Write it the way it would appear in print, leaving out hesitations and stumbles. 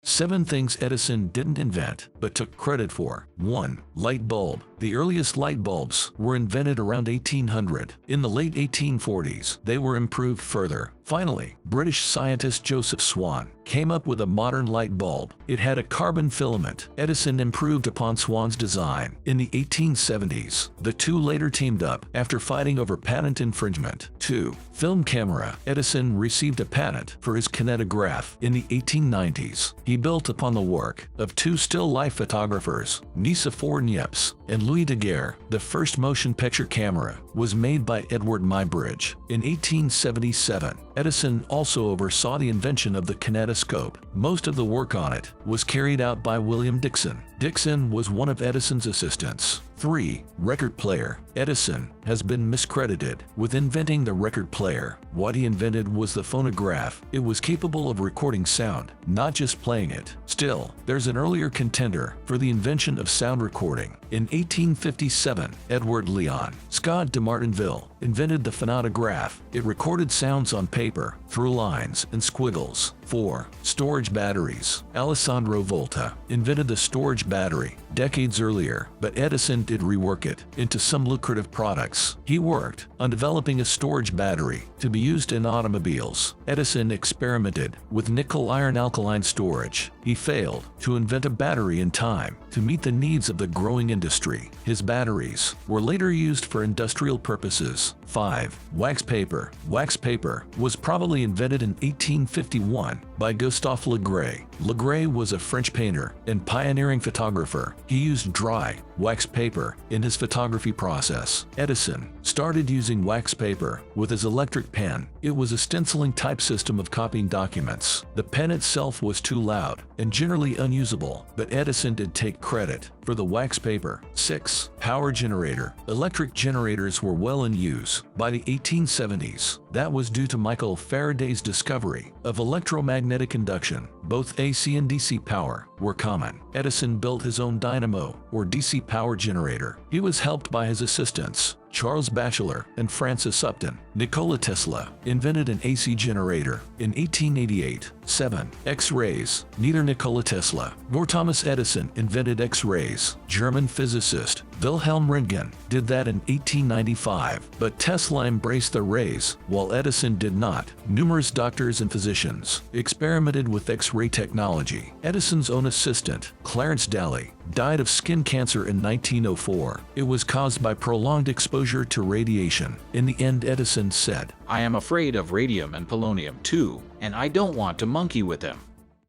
7 things Edison didn't invent, but took credit for. 1. Light bulb. The earliest light bulbs were invented around 1800. In the late 1840s, they were improved further. Finally, British scientist Joseph Swan came up with a modern light bulb. It had a carbon filament. Edison improved upon Swan's design. In the 1870s, the two later teamed up after fighting over patent infringement. 2. Film camera. Edison received a patent for his kinetograph in the 1890s. He built upon the work of 2 still-life photographers, Nicephore Niepce and Louis Daguerre. The first motion picture camera was made by Edward Muybridge. In 1877, Edison also oversaw the invention of the kinetoscope. Most of the work on it was carried out by William Dickson. Dickson was one of Edison's assistants. 3. Record player. Edison has been miscredited with inventing the record player. What he invented was the phonograph. It was capable of recording sound, not just playing it. Still, there's an earlier contender for the invention of sound recording. In 1857, Edward Leon Scott de Martinville invented the phonautograph. It recorded sounds on paper through lines and squiggles. 4. Storage batteries. Alessandro Volta invented the storage battery decades earlier, but Edison did rework it into some lucrative products. He worked on developing a storage battery to be used in automobiles. Edison experimented with nickel-iron alkaline storage. He failed to invent a battery in time to meet the needs of the growing industry. His batteries were later used for industrial purposes. 5. Wax paper. Wax paper was probably invented in 1851 by Gustave Le Gray. Le Gray was a French painter and pioneering photographer. He used dry, wax paper in his photography process. Edison started using wax paper with his electric pen. It was a stenciling type system of copying documents. The pen itself was too loud and generally unusable, but Edison did take credit for the wax paper. 6. Power generator. Electric generators were well in use by the 1870s. That was due to Michael Faraday's discovery of electromagnetic induction. Both AC and DC power were common. Edison built his own dynamo, or DC power generator. He was helped by his assistants, Charles Batchelor and Francis Upton. Nikola Tesla invented an AC generator in 1888. 7. X-rays. Neither Nikola Tesla nor Thomas Edison invented X-rays. German physicist Wilhelm Röntgen did that in 1895, but Tesla embraced the rays, while Edison did not. Numerous doctors and physicians experimented with X-ray technology. Edison's own assistant, Clarence Daly, died of skin cancer in 1904. It was caused by prolonged exposure to radiation. In the end, Edison said, "I am afraid of radium and polonium too, and I don't want to monkey with them."